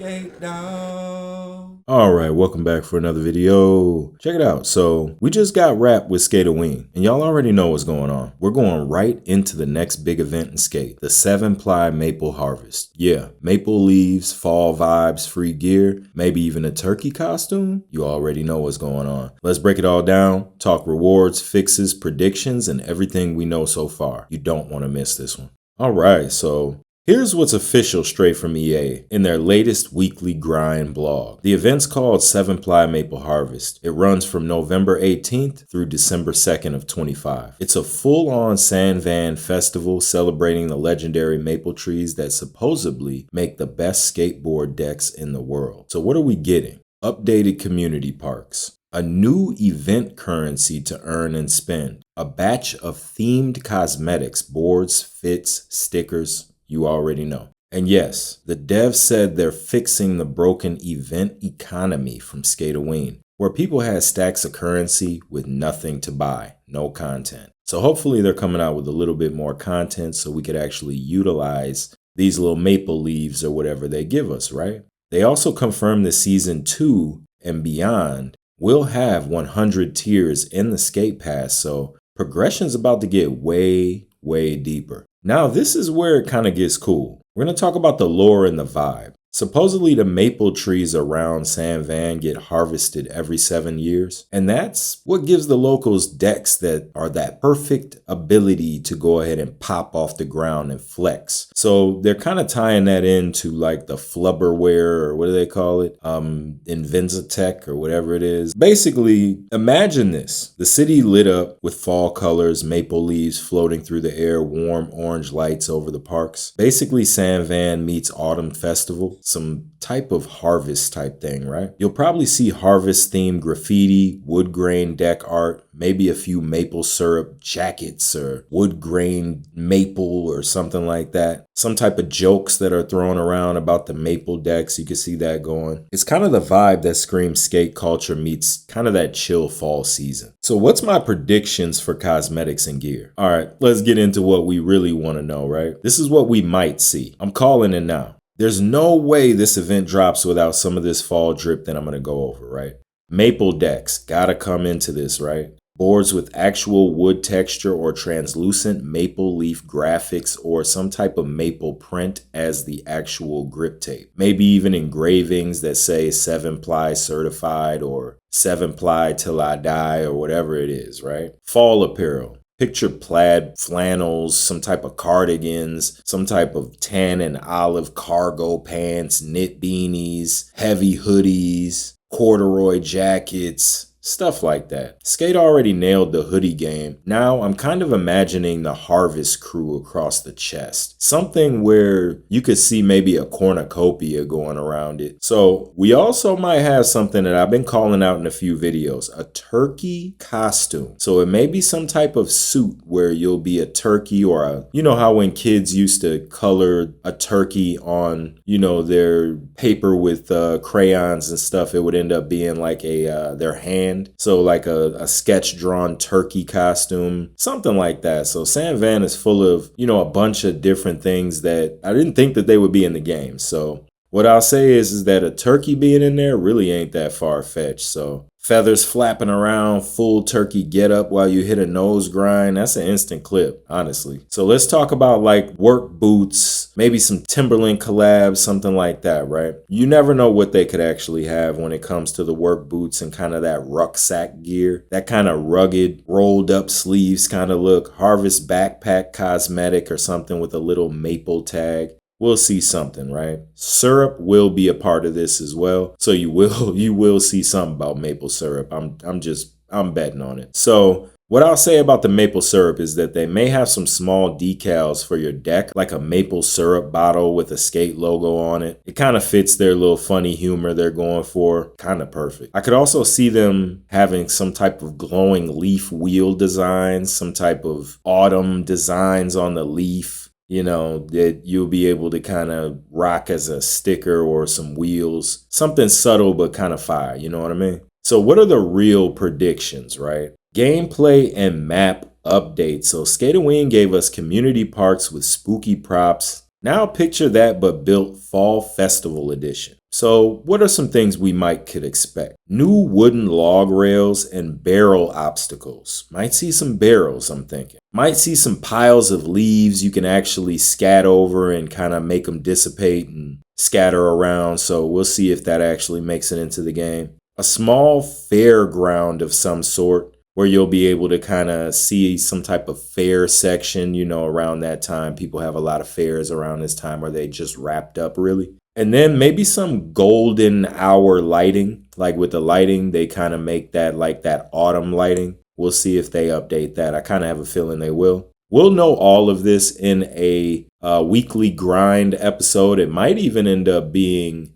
SkateDogg. Alright, welcome back for another video. Check it out. So, we just got wrapped with Skate-o-Ween, and y'all already know what's going on. We're going right into the next big event in skate, the 7-ply Maple Harvest. Yeah, maple leaves, fall vibes, free gear, maybe even a turkey costume. You already know what's going on. Let's break it all down, talk rewards, fixes, predictions, and everything we know so far. You don't want to miss this one. Alright, so here's what's official straight from EA in their latest weekly grind blog. The event's called 7-Ply Maple Harvest. It runs from November 18th through December 2nd of 25. It's a full-on San Van festival celebrating the legendary maple trees that supposedly make the best skateboard decks in the world. So what are we getting? Updated community parks, a new event currency to earn and spend, a batch of themed cosmetics, boards, fits, stickers. You already know. And yes, the devs said they're fixing the broken event economy from Skate-o-Ween, where people had stacks of currency with nothing to buy, no content. So hopefully they're coming out with a little bit more content so we could actually utilize these little maple leaves or whatever they give us, right? They also confirmed that Season 2 and beyond will have 100 tiers in the Skate Pass, so progression's about to get way deeper. Now, this is where it kind of gets cool. We're going to talk about the lore and the vibe. Supposedly, the maple trees around San Van get harvested every 7 years, and that's what gives the locals decks that are that perfect ability to go ahead and pop off the ground and flex. So they're kind of tying that into like the flubberware, or what do they call it? Invenzatech or whatever it is. Basically, imagine this. The city lit up with fall colors, maple leaves floating through the air, warm orange lights over the parks. Basically, San Van meets Autumn Festival. Some type of harvest type thing, right? You'll probably see harvest themed graffiti, wood grain deck art, maybe a few maple syrup jackets or wood grain maple or something like that. Some type of jokes that are thrown around about the maple decks. You can see that going. It's kind of the vibe that screams skate culture meets kind of that chill fall season. So what's my predictions for cosmetics and gear? All right, let's get into what we really want to know, right? This is what we might see. I'm calling it now. There's no way this event drops without some of this fall drip that I'm going to go over, right? Maple decks, gotta come into this, right? Boards with actual wood texture or translucent maple leaf graphics or some type of maple print as the actual grip tape. Maybe even engravings that say 7-ply certified or 7-ply till I die or whatever it is, right? Fall apparel. Picture plaid flannels, some type of cardigans, some type of tan and olive cargo pants, knit beanies, heavy hoodies, corduroy jackets, stuff like that. Skate already nailed the hoodie game. Now I'm kind of imagining the Harvest crew across the chest. Something where you could see maybe a cornucopia going around it. So we also might have something that I've been calling out in a few videos, a turkey costume. So it may be some type of suit where you'll be a turkey or a, you know how when kids used to color a turkey on, you know, their paper with crayons and stuff, it would end up being like a their hand. So like a sketch drawn turkey costume, something like that. So San Van is full of, you know, a bunch of different things that I didn't think that they would be in the game. So what I'll say is that a turkey being in there really ain't that far-fetched. So feathers flapping around, full turkey get up while you hit a nose grind. That's an instant clip, honestly. So let's talk about like work boots, maybe some Timberland collabs, something like that, right? You never know what they could actually have when it comes to the work boots and kind of that rucksack gear, that kind of rugged, rolled up sleeves kind of look, Harvest backpack cosmetic or something with a little maple tag. We'll see something, right? Syrup will be a part of this as well. So you will see something about maple syrup. I'm betting on it. So what I'll say about the maple syrup is that they may have some small decals for your deck, like a maple syrup bottle with a skate logo on it. It kind of fits their little funny humor they're going for. Kind of perfect. I could also see them having some type of glowing leaf wheel designs, some type of autumn designs on the leaf, you know, that you'll be able to kind of rock as a sticker or some wheels. Something subtle but kind of fire, you know what I mean? So what are the real predictions, right? Gameplay and map updates. So Skate-o-Ween gave us community parks with spooky props. Now picture that but built Fall Festival Edition. So what are some things we could expect? New wooden log rails and barrel obstacles. Might see some barrels, I'm thinking. Might see some piles of leaves you can actually scat over and kind of make them dissipate and scatter around. So we'll see if that actually makes it into the game. A small fairground of some sort where you'll be able to kind of see some type of fair section, around that time. People have a lot of fairs around this time where they just wrapped up really. And then maybe some golden hour lighting, like with the lighting, they kind of make that like that autumn lighting. We'll see if they update that. I kind of have a feeling they will. We'll know all of this in a weekly grind episode. It might even end up being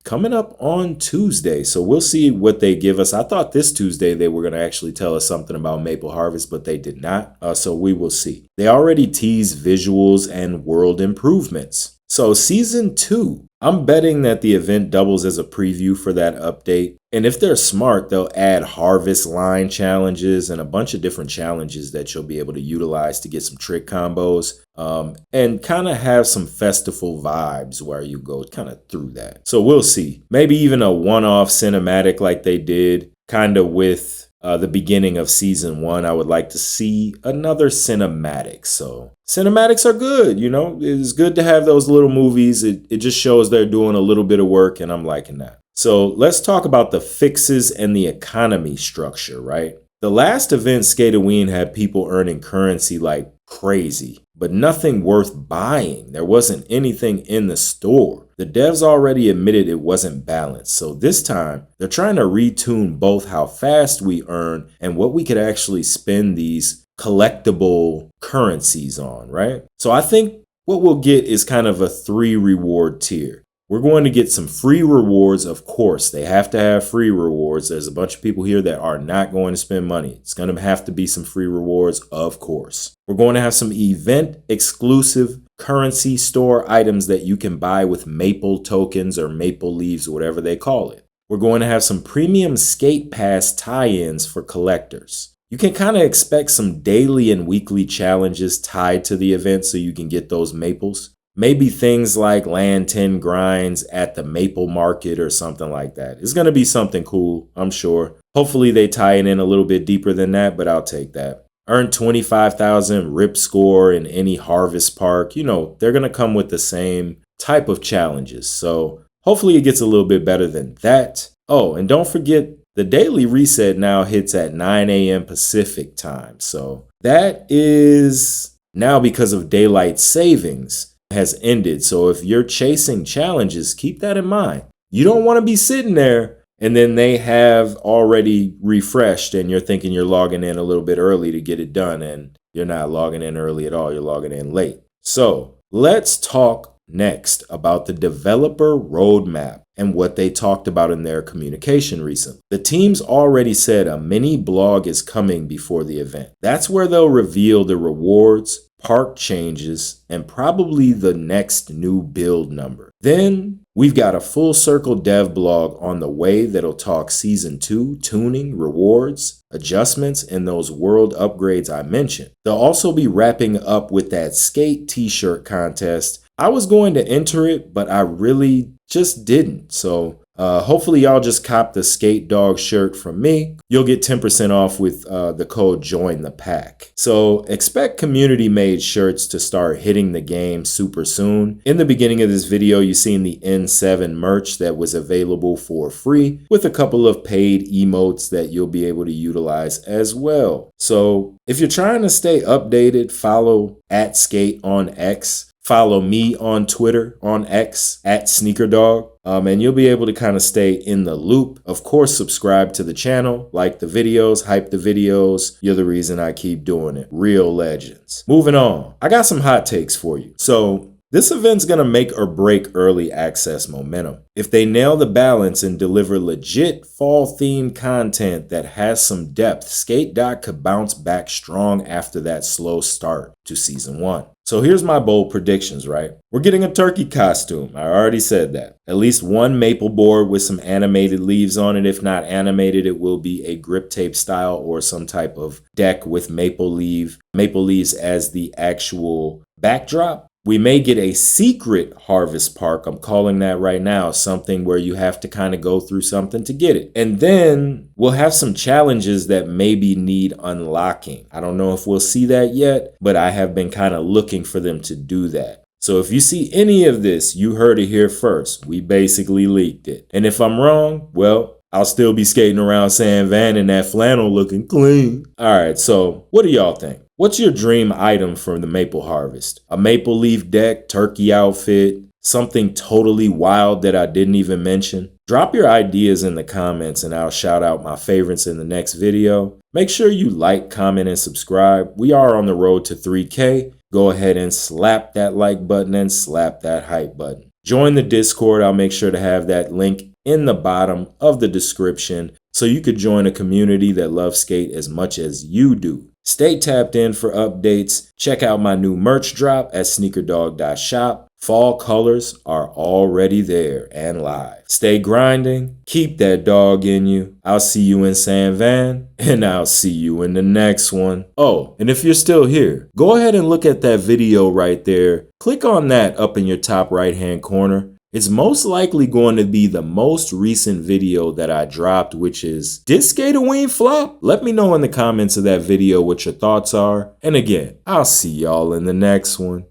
coming up on Tuesday. So we'll see what they give us. I thought this Tuesday they were going to actually tell us something about Maple Harvest, but they did not. So we will see. They already tease visuals and world improvements. So season 2, I'm betting that the event doubles as a preview for that update. And if they're smart, they'll add harvest line challenges and a bunch of different challenges that you'll be able to utilize to get some trick combos and kind of have some festival vibes where you go kind of through that. So we'll see. Maybe even a one-off cinematic like they did kind of with the beginning of season 1. I would like to see another cinematic. So cinematics are good, It's good to have those little movies. It just shows they're doing a little bit of work, and I'm liking that. So let's talk about the fixes and the economy structure, right? The last event, Skate-o-Ween, had people earning currency like crazy, but nothing worth buying. There wasn't anything in the store. The devs already admitted it wasn't balanced. So this time, they're trying to retune both how fast we earn and what we could actually spend these collectible currencies on, right? So I think what we'll get is kind of a 3 reward tier. We're going to get some free rewards, of course. They have to have free rewards. There's a bunch of people here that are not going to spend money. It's going to have to be some free rewards, of course. We're going to have some event exclusive currency store items that you can buy with maple tokens or maple leaves, whatever they call it. We're going to have some premium skate pass tie-ins for collectors. You can kind of expect some daily and weekly challenges tied to the event so you can get those maples. Maybe things like land 10 grinds at the Maple Market or something like that. It's going to be something cool, I'm sure. Hopefully they tie it in a little bit deeper than that, but I'll take that. Earn 25,000 rip score in any harvest park. They're going to come with the same type of challenges. So hopefully it gets a little bit better than that. Oh, and don't forget the daily reset now hits at 9 a.m. Pacific time. So that is now because of daylight savings has ended. So if you're chasing challenges, keep that in mind. You don't want to be sitting there and then they have already refreshed and you're thinking you're logging in a little bit early to get it done, and you're not logging in early at all. You're logging in late. So let's talk next about the developer roadmap and what they talked about in their communication recently. The teams already said a mini blog is coming before the event. That's where they'll reveal the rewards, park changes, and probably the next new build number. Then we've got a full circle dev blog on the way that'll talk season 2, tuning, rewards, adjustments, and those world upgrades I mentioned. They'll also be wrapping up with that skate t-shirt contest. I was going to enter it, but I really just didn't. So hopefully y'all just cop the SkateDogg shirt from me. You'll get 10% off with the code Join the Pack. So expect community made shirts to start hitting the game super soon. In the beginning of this video, you seen the N7 merch that was available for free with a couple of paid emotes that you'll be able to utilize as well. So if you're trying to stay updated, follow @skate on X. Follow me on Twitter, on X, @SneakerDogg, and you'll be able to kind of stay in the loop. Of course, subscribe to the channel, like the videos, hype the videos. You're the reason I keep doing it. Real legends. Moving on. I got some hot takes for you. So this event's going to make or break early access momentum. If they nail the balance and deliver legit fall-themed content that has some depth, SkateDogg could bounce back strong after that slow start to season 1. So here's my bold predictions, right? We're getting a turkey costume. I already said that. At least one maple board with some animated leaves on it. If not animated, it will be a grip tape style or some type of deck with maple leaves as the actual backdrop. We may get a secret harvest park. I'm calling that right now, something where you have to kind of go through something to get it. And then we'll have some challenges that maybe need unlocking. I don't know if we'll see that yet, but I have been kind of looking for them to do that. So if you see any of this, you heard it here first. We basically leaked it. And if I'm wrong, well, I'll still be skating around San Van in that flannel looking clean. All right, so what do y'all think? What's your dream item from the Maple Harvest? A maple leaf deck, turkey outfit, something totally wild that I didn't even mention? Drop your ideas in the comments and I'll shout out my favorites in the next video. Make sure you like, comment, and subscribe. We are on the road to 3K. Go ahead and slap that like button and slap that hype button. Join the Discord. I'll make sure to have that link in the bottom of the description so you could join a community that loves skate as much as you do. Stay tapped in for updates. Check out my new merch drop at SneakerDogg.shop. Fall colors are already there and live. Stay grinding. Keep that dog in you. I'll see you in San Van, and I'll see you in the next one. Oh, and if you're still here, go ahead and look at that video right there. Click on that up in your top right-hand corner. It's most likely going to be the most recent video that I dropped, which is, did Skate-o-Ween flop? Let me know in the comments of that video what your thoughts are. And again, I'll see y'all in the next one.